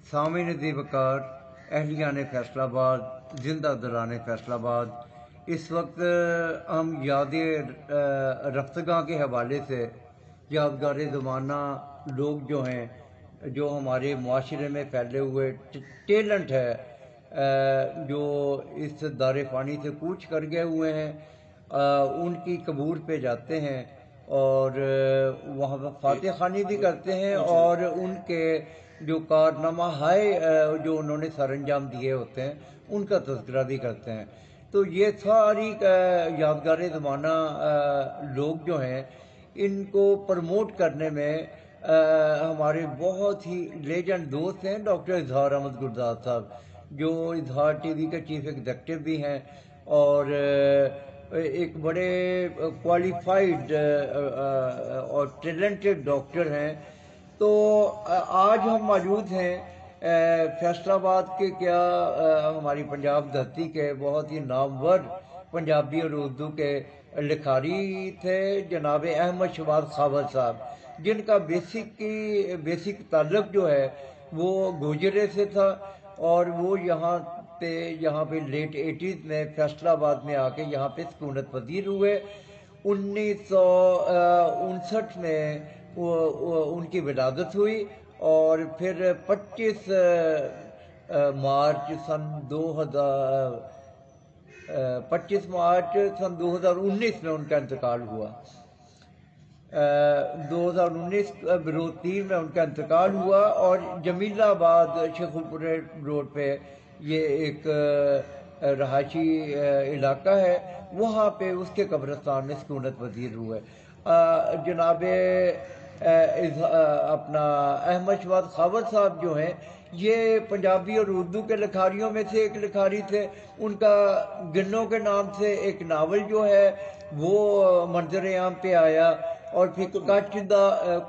सामिन दी वकार, अहलियान फैसलाबाद, जिंदा दरान फैसलाबाद। इस वक्त हम याद रफ्तगा के हवाले से यादगार ज़माना लोग जो हैं, जो हमारे माशरे में फैले हुए टैलेंट है, जो इस दारे फ़ानी से कूच कर गए हुए हैं, उनकी कबूर पे जाते हैं और वहाँ पर फातिह खानी भी करते हैं और उनके जो कारनामा जो उन्होंने सर अंजाम दिए होते हैं उनका तज़किरा भी करते हैं। तो ये सारी यादगार ज़माना लोग जो हैं, इनको प्रमोट करने में हमारे बहुत ही लेजेंड दोस्त हैं डॉक्टर इजहार अहमद गुरदास साहब, जो इजहार टीवी के चीफ एग्जेक्टिव भी हैं और एक बड़े क्वालिफाइड और टैलेंटेड डॉक्टर हैं। तो आज हम मौजूद हैं फैसलाबाद के हमारी पंजाब धरती के बहुत ही नामवर पंजाबी और उर्दू के लिखारी थे जनाब अहमद शहबाज खावर साहब, जिनका बेसिक ताल्लुक जो है वो गोजरे से था और वो यहाँ पे लेट 80s में फैसलाबाद में आके यहाँ पे सकूनत पजीर हुए। 1959 में उनकी विलादत हुई और फिर 25 मार्च सन 2019 में उनका इंतकाल हुआ। 2019 03 में उनका इंतकाल हुआ और जमीलाबाद शेखुपुर रोड पे ये एक रहायशी इलाका है, वहाँ पे उसके कब्रिस्तान में सकूनत पजीर हुए। जनाब अपना अहमद शहबाज खावर साहब जो हैं, ये पंजाबी और उर्दू के लिखारियों में से एक लिखारी थे। उनका गिन्नों के नाम से एक नावल जो है वो मंजर आम पे आया और फिर कच द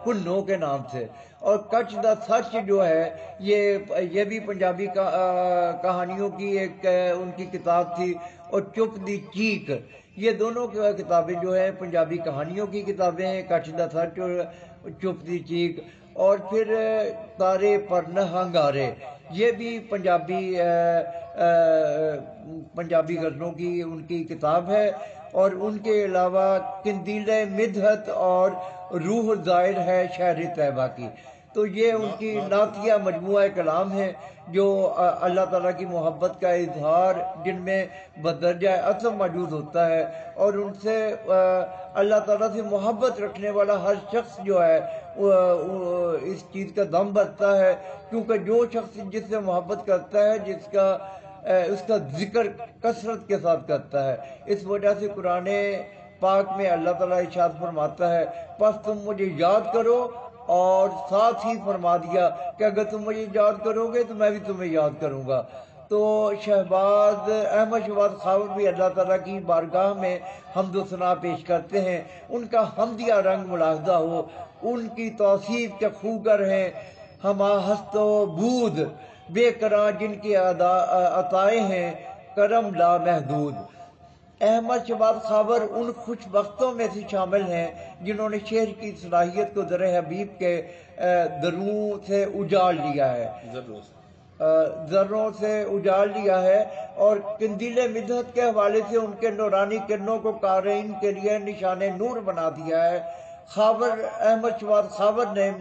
कुन्नों के नाम से, और कच द सच जो है ये भी पंजाबी कहानियों की एक उनकी किताब थी, और चुप दी चीक, ये दोनों किताबें जो है पंजाबी कहानियों की किताबें हैं, कच द सच और चुप दी चीक। और फिर तारे पर न हंगारे, ये भी पंजाबी गज़लों की उनकी किताब है। और उनके अलावा किंदील मिदहत और रूह ज़ाहिर है शहर तैयबा की। तो ये उनकी नातिया मजमुआ कलाम है जो अल्लाह ताला की मोहब्बत का इजहार, जिनमें बदरजा असम मौजूद होता है, और उनसे अल्लाह ताला से मोहब्बत रखने वाला हर शख्स जो है इस चीज़ का दम भरता है, क्योंकि जो शख्स जिससे मोहब्बत करता है, उसका जिक्र कसरत के साथ करता है। इस वजह से कुरान पाक में अल्लाह ताला इरशाद फरमाता है, बस तुम मुझे याद करो, और साथ ही फरमा दिया कि अगर तुम मुझे याद करोगे तो मैं भी तुम्हें याद करूंगा। तो अहमद शहबाज खावर भी अल्लाह ताला की बारगाह में हम्द सना पेश करते हैं। उनका हमदिया रंग मुलाहजा हो, उनकी तौसीफ के खूगर हैं हमा हस्तो बूद बेकरां जिनकी अताए हैं करम ला महदूद। अहमद शहबाज खावर उन खुशबख्तों में से शामिल हैं जिन्होंने शेर की सलाहियत को दर हबीब के दरों से उजाड़ लिया है, और किंदीले मिदहत के हवाले से उनके नूरानी किरणों को कारीन के लिए निशाने नूर बना दिया है। अहमद शहबाज खावर ने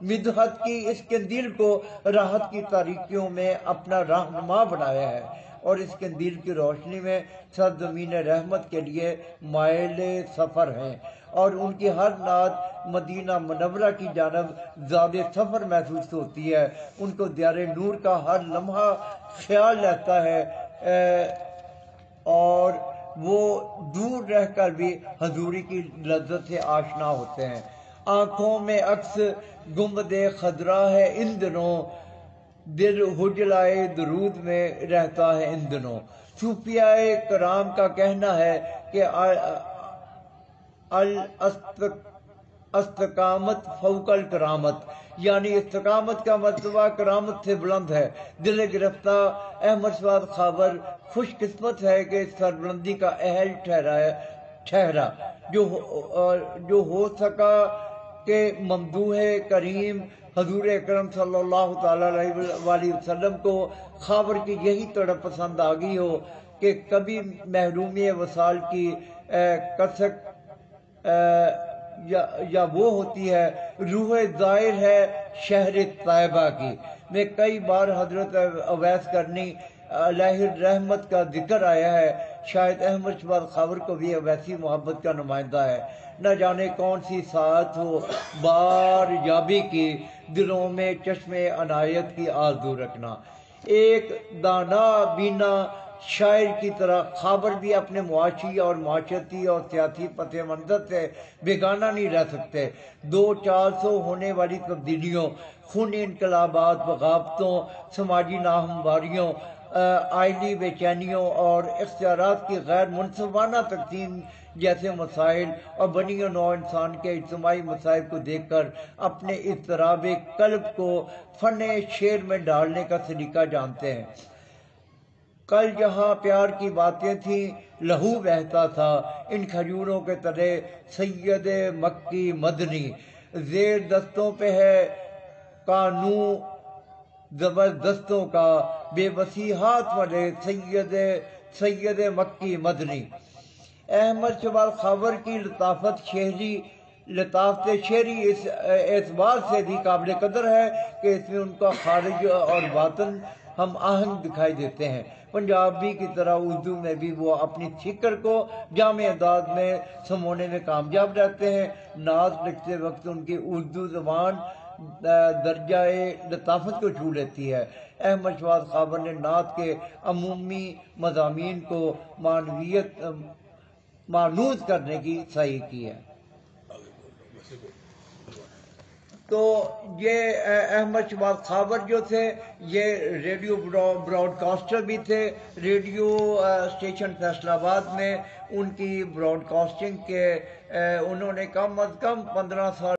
मिदहत की इस कंदील को राहत की तारीकियों में अपना रहनुमा बनाया है, और इस कंदील की रोशनी में सरजमीन रहमत के लिए माइल सफ़र हैं, और उनकी हर नात मदीना मुनव्वरा की जानब ज़ादे सफ़र महसूस होती है। उनको दियारे नूर का हर लम्हा ख्याल रहता है, और वो दूर रहकर भी हजूरी की लज्जत से आशना होते हैं। आंखों में अक्स गुंबदे खदरा है इन दिनों, दिल हुजलाए दरूद में रहता है इन दिनों। सूफियाए कराम का कहना है कि अस्तकामत फौकल करामत, यानी इस्तकामत का मर्तबा करामत से बुलंद है। दिल गिरफ्ता अहमद शहबाज खावर खुशकिस्मत है कि इस सरबुलंदी का अहल ठहरा जो हो सका कि ममदूह करीम حضور اکرم صلی اللہ تعالیٰ علیہ وسلم کو خاور کی یہی تڑپ پسند آ گئی ہو کہ کبھی محرومی وصال کی کسک یا وہ ہوتی ہے روح ظاہر ہے شہر طیبہ کی میں کئی بار حضرت اویس کرنی علیہ الرحمت کا ذکر آیا ہے. شاید احمد شہباز خاور کو بھی ویسی محبت کا نمائندہ ہے. نہ جانے کون سی ساعت ہو بار یابی کی دلوں میں چشم عنایت کی آرزو رکھنا. ایک دانا بینا شاعر کی طرح خاور بھی اپنے معاشی اور معاشرتی اور سیاسی پس منظر سے بیگانہ نہیں رہ سکتے. 200-400 ہونے والی تبدیلیوں، خونی انقلابات، بغاوتوں، سماجی ناہمواریوں، آئلی بے چینیوں اور اختیارات کی غیر منصفانہ تقسیم جیسے مسائل اور بنی و نوع انسان کے اجتماعی مسائل کو دیکھ کر اپنے اضطراب قلب کو فن شعر میں ڈالنے کا سلیقہ جانتے ہیں. کل جہاں پیار کی باتیں تھیں لہو بہتا تھا ان کھجوروں کے تلے سید مکی مدنی. زیر دستوں پہ ہے قانون زبردستوں کا بے بسی ہاتھ والے سید مکی مدنی. احمد شہباز خاور کی لطافت شعری اس اعتبار سے بھی قابل قدر ہے کہ اس میں ان کا خارج اور باطن ہم آہنگ دکھائی دیتے ہیں. پنجابی کی طرح اردو میں بھی وہ اپنی فکر کو جامع انداز میں سمونے میں کامیاب رہتے ہیں. نعت لکھتے وقت ان کی اردو زبان درجہ لطافت کو چھو لیتی ہے. احمد شہباز خاور نے نعت کے عمومی مضامین کو مانوز کرنے کی صحیح کی ہے. تو یہ احمد شہباز خاور جو تھے یہ ریڈیو براڈ کاسٹر بھی تھے. ریڈیو اسٹیشن فیصل آباد میں ان کی براڈ کاسٹنگ کے انہوں نے کم از کم 15 سال